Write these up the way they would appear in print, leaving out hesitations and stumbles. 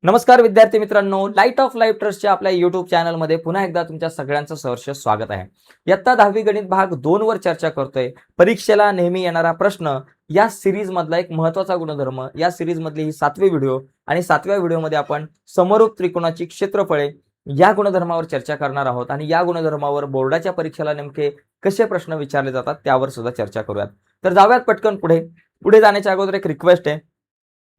नमस्कार विद्यार्थी मित्रांनो, लाईट ऑफ लाईफ ट्रस्टच्या आपल्या युट्यूब चॅनलमध्ये पुन्हा एकदा तुमच्या सगळ्यांचं सहर्ष स्वागत आहे. इयत्ता 10वी गणित भाग 2 वर चर्चा करतोय. परीक्षेला नेहमी येणारा प्रश्न या सिरीज मधला एक महत्त्वाचा गुणधर्म. या सिरीज मधली ही 7वी व्हिडिओ आणि 7व्या व्हिडिओमध्ये आपण समरूप त्रिकोणाची क्षेत्रफळे या गुणधर्मावर चर्चा करणार आहोत आणि या गुणधर्मावर बोर्डाच्या परीक्षेला नेमके कसे प्रश्न विचारले जातात त्यावर सुद्धा चर्चा करूयात. तर जाऊयात पटकन पुढे जाण्याच्या अगोदर एक रिक्वेस्ट आहे.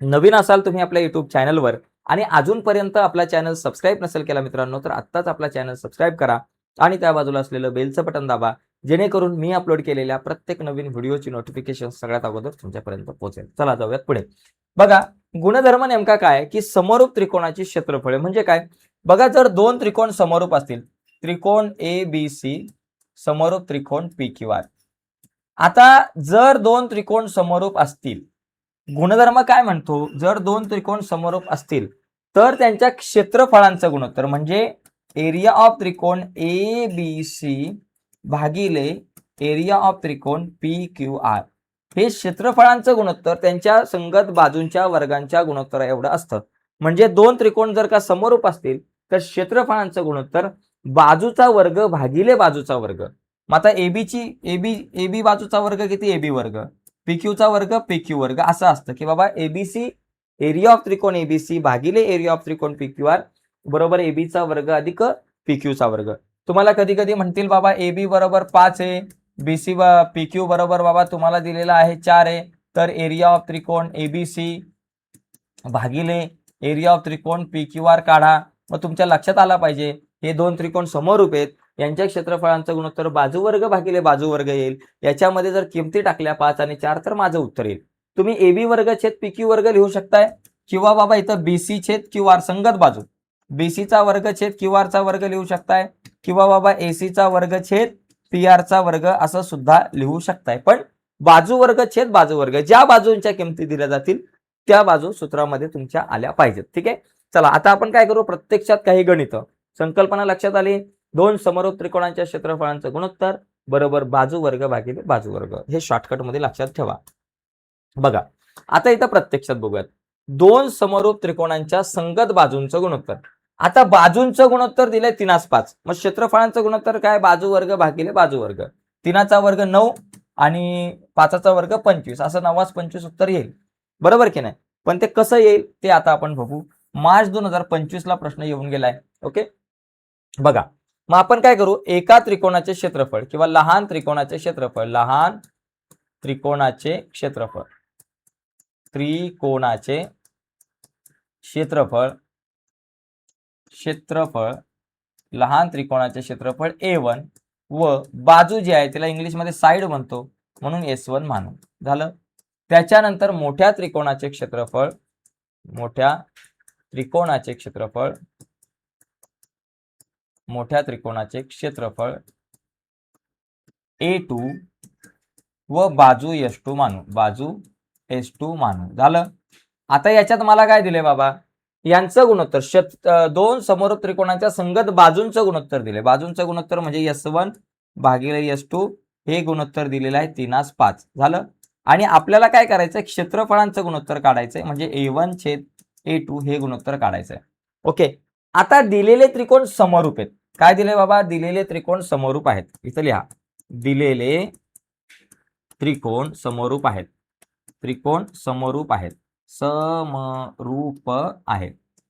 नवीन असाल तुम्ही आपल्या युट्यूब चॅनलवर आणि अजूनपर्यंत आपला चॅनल सबस्क्राईब नसेल केला मित्रांनो, तर आत्ताच आपला चॅनल सबस्क्राईब करा आणि त्या बाजूला असलेलं बेलचं बटन दाबा, जेणेकरून मी अपलोड केलेल्या प्रत्येक नवीन व्हिडिओची नोटिफिकेशन सगळ्यात अगोदर तुमच्यापर्यंत पोहोचेल. चला जाऊयात पुढे. बघा, गुणधर्म नेमका काय की समरूप त्रिकोणाची क्षेत्रफळे म्हणजे काय. बघा, जर दोन त्रिकोण समरूप असतील, त्रिकोण ABC समरूप त्रिकोण PQR. आता जर दोन त्रिकोण समरूप असतील, गुणधर्म काय म्हणतो, जर दोन त्रिकोण समरूप असतील तर त्यांच्या क्षेत्रफळांचं गुणोत्तर म्हणजे एरिया ऑफ त्रिकोण ABC भागिले एरिया ऑफ त्रिकोण PQR हे क्षेत्रफळांचं गुणोत्तर त्यांच्या संगत बाजूंच्या वर्गांच्या गुणोत्तर एवढं असतं. म्हणजे दोन त्रिकोण जर का समरूप असतील तर क्षेत्रफळांचं गुणोत्तर बाजूचा वर्ग भागिले बाजूचा वर्ग. मग आता AB बाजूचा वर्ग किती, AB वर्ग, PQ चा वर्ग PQ वर्ग असं असतं की बाबा ABC एरिया ऑफ त्रिकोण ABC भागिले एरिया ऑफ त्रिकोण PQR बरोबर AB चा वर्ग अधिक PQ चा वर्ग. तुम्हाला कधी कधी म्हणतील बाबा AB बरोबर 5 आहे, BC PQ बरोबर बाबा तुम्हाला दिलेला आहे 4 आहे, तर एरिया ऑफ त्रिकोण ABC भागिले एरिया ऑफ त्रिकोण PQR काढा. मग तुमच्या लक्षात आला पाहिजे हे दोन त्रिकोण समरूप आहेत, यांच्या क्षेत्रफळांचं गुणोत्तर बाजू वर्ग भागिले बाजू वर्ग येईल. याच्यामध्ये जर किमती टाकल्या 5 आणि 4 तर माझं उत्तर येईल. तुम्ही AB वर्ग छेद PQ वर्ग लिहू शकताय किंवा बाबा इथं BC छेद QR संगत बाजू BC चा वर्ग छेद QR चा वर्ग लिहू शकताय किंवा बाबा AC चा वर्ग छेद PR चा वर्ग असं सुद्धा लिहू शकताय. पण बाजू वर्ग छेद बाजू वर्ग, ज्या बाजूंच्या किमती दिल्या जातील त्या बाजू सूत्रामध्ये तुमच्या आल्या पाहिजेत. ठीक आहे, चला आता आपण काय करू, प्रत्यक्षात काही गणित. संकल्पना लक्षात आली. दोन समरूप त्रिकोणांच्या क्षेत्रफळांचं गुणोत्तर बरोबर बाजू वर्ग भागिले बाजू वर्ग, हे शॉर्टकट मध्ये लक्षात ठेवा. बघा, आता इथं प्रत्यक्षात बघूयात. दोन समरूप त्रिकोणांच्या संगत बाजूंचं गुणोत्तर. आता बाजूंचं गुणोत्तर दिलंय 3/5. मग क्षेत्रफळांचं गुणोत्तर काय, बाजू वर्ग भागिले बाजू वर्ग. 3चा वर्ग 9 आणि 5चा वर्ग 25 असं 9×25 उत्तर येईल. बरोबर की नाही. पण ते कसं येईल ते आता आपण बघू. मार्च 2025 ला प्रश्न येऊन गेलाय. ओके, बघा, मग आपण काय करू, एका त्रिकोणाचे क्षेत्रफळ किंवा लहान त्रिकोणाचे क्षेत्रफळ लहान त्रिकोणाचे क्षेत्रफळ A1 व बाजू जी आहे तिला इंग्लिशमध्ये साइड म्हणतो म्हणून S1 मानू. झालं. त्याच्यानंतर मोठ्या त्रिकोणाचे क्षेत्रफळ A2 व बाजू S2 मानू. झालं. आता याच्यात मला काय दिले बाबा, यांचं गुणोत्तर दोन समरूप त्रिकोणाच्या संगत बाजूंचं गुणोत्तर दिले. बाजूंचं गुणोत्तर म्हणजे S1 भागिले S2 हे गुणोत्तर दिलेलं आहे 3/5. झालं. आणि आपल्याला काय करायचंय, क्षेत्रफळांचं गुणोत्तर काढायचंय म्हणजे A1 छेद A2 हे गुणोत्तर काढायचंय. ओके, आता दिलेले त्रिकोण समरूप आहेत. काय दिले बाबा, दिलेले त्रिकोण समरूप आहेत. इथं लिहा, दिलेले त्रिकोण समरूप आहेत.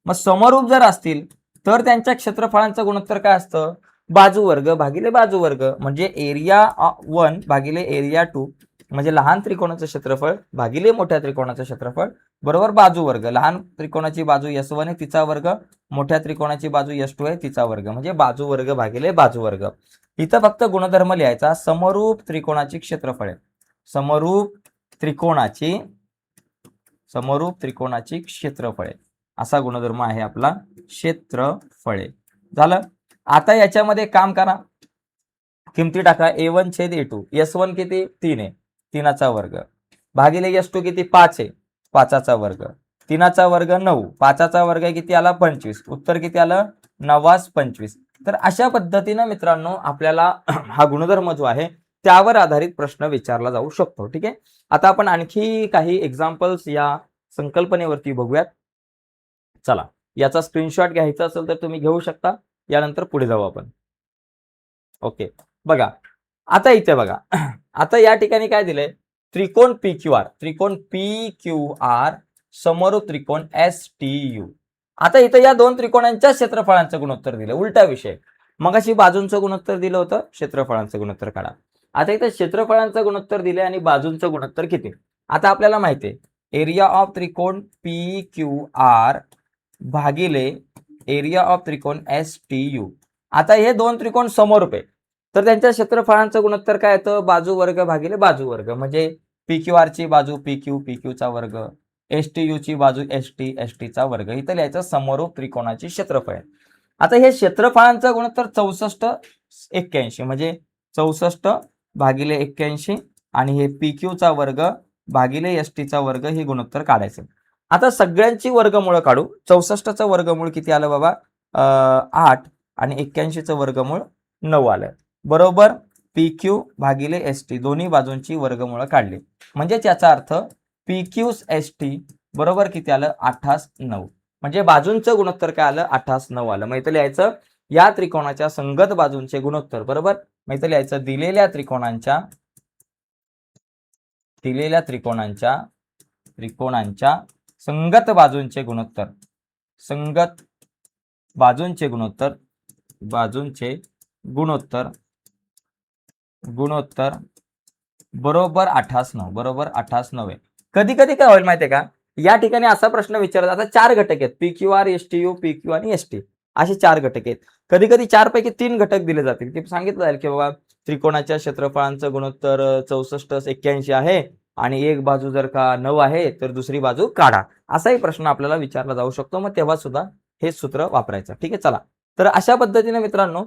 मग समरूप जर असतील तर त्यांच्या क्षेत्रफळांचं गुणोत्तर काय असतं, बाजू वर्ग भागिले बाजू वर्ग. म्हणजे एरिया 1 भागिले एरिया 2 म्हणजे लहान त्रिकोणाचं क्षेत्रफळ भागिले मोठ्या त्रिकोणाचं क्षेत्रफळ बरोबर बाजू वर्ग. लहान त्रिकोणाची बाजू S1 आहे तिचा वर्ग, मोठ्या त्रिकोणाची बाजू S2 आहे तिचा वर्ग, म्हणजे बाजू वर्ग भागिले बाजू वर्ग. इथं फक्त गुणधर्म लिहायचा, समरूप त्रिकोणाची क्षेत्रफळे असा गुणधर्म आहे आपला, क्षेत्रफळे. झालं. आता याच्यामध्ये काम करा, किमती टाका. A1 छेद A2, S1 किती 3 आहे, 3चा वर्ग भागिले S2 किती 5 आहे, 5चा वर्ग. 3चा वर्ग 9, 5चा वर्ग किती आला 25. उत्तर किती आलं 9×25. तर अशा पद्धतीने मित्रांनो आपल्याला हा गुणधर्म जो आहे त्यावर आधारित प्रश्न विचारला जाऊ शकतो. ठीक आहे, आता आपण आणखी काही एक्झाम्पल्स या संकल्पनेवरती बघूयात. चला, याचा स्क्रीनशॉट घ्यायचा असेल तर तुम्ही घेऊ शकता. यानंतर पुढे जाऊ आपण. ओके, बघा आता इथे बघा आता या ठिकाणी काय दिलंय, त्रिकोण PQR समोर त्रिकोण STU. आता इथं या दोन त्रिकोणांच्या क्षेत्रफळांचं गुणोत्तर दिलं, उलटा विषय. मगाशी बाजूंचं गुणोत्तर दिलं होतं, क्षेत्रफळांचं गुणोत्तर काढा. आता इथं क्षेत्रफळांचं गुणोत्तर दिले आणि बाजूंचं गुणोत्तर किती. आता आपल्याला माहिती आहे एरिया ऑफ त्रिकोण PQR भागिले एरिया ऑफ त्रिकोण STU. आता हे दोन त्रिकोण समरूप आहे, तर त्यांच्या क्षेत्रफळांचं गुणोत्तर काय येतं, बाजू वर्ग भागिले बाजू वर्ग. म्हणजे PQR ची बाजू PQ चा वर्ग, STU ची बाजू ST चा वर्ग. इथं लिहायचं समरूप त्रिकोणाचे क्षेत्रफळ. आता हे क्षेत्रफळांचं गुणोत्तर 64-81 म्हणजे 64 भागिले 81 आणि हे PQ चा वर्ग भागिले ST चा वर्ग हे गुणोत्तर काढायचं. आता सगळ्यांची वर्गमूळ काढू. 64चं वर्गमूळ किती आलं बाबा, 8 आणि 81चं वर्गमूळ 9 आलं. बरोबर PQ भागिले ST दोन्ही बाजूंची वर्गमूळ काढली. म्हणजे याचा अर्थ PQ ST बरोबर किती आलं, 8-9. म्हणजे बाजूंचं गुणोत्तर काय आलं, 8-9 आलं. मग इथं लिहायचं या त्रिकोणाच्या संगत बाजूंचे गुणोत्तर. बरोबर, मग इथं लिहायचं दिलेल्या त्रिकोणांच्या संगत बाजूंचे गुणोत्तर बरोबर 8-9. बरोबर 8-9 आहे. कधी कधी काय होईल माहितीये का, या ठिकाणी असा प्रश्न विचारला, आता 4 घटक आहेत, PQR STU PQ आणि ST असे 4 घटक आहेत. कधी कधी 4 पैकी 3 घटक दिले जातील, की सांगितलं जाईल की बाबा त्रिकोणाच्या क्षेत्रफळांचं गुणोत्तर 64-81 आहे आणि एक बाजू जर का 9 आहे तर दुसरी बाजू काढा. असाही प्रश्न आपल्याला विचारला जाऊ शकतो. मग तेव्हा सुद्धा हे सूत्र वापरायचं. ठीक आहे, चला तर अशा पद्धतीने मित्रांनो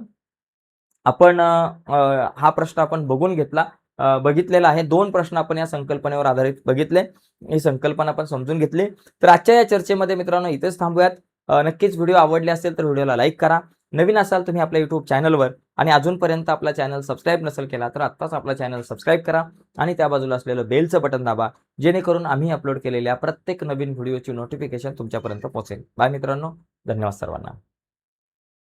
आपण हा प्रश्न आपण बघितलेला आहे. 2 प्रश्न आपण या संकल्पनेवर आधारित बघितले, ही संकल्पना आपण समजून घेतली. तर आजच्या या चर्चेमध्ये मित्रांनो इथेच थांबूयात. नक्कीच व्हिडिओ आवडले असेल तर व्हिडिओला लाईक करा. नवीन असाल तुम्ही आपल्या YouTube चॅनलवर आणि अजूनपर्यंत आपला चॅनल सबस्क्राईब नसेल केला तर आत्ताच आपला चॅनल सबस्क्राईब करा आणि त्या बाजूला असलेलं बेलचं बटन दाबा, जेणेकरून आम्ही अपलोड केलेल्या प्रत्येक नवीन व्हिडिओची नोटिफिकेशन तुमच्यापर्यंत पोहोचेल. बाय मित्रांनो, धन्यवाद सर्वांना.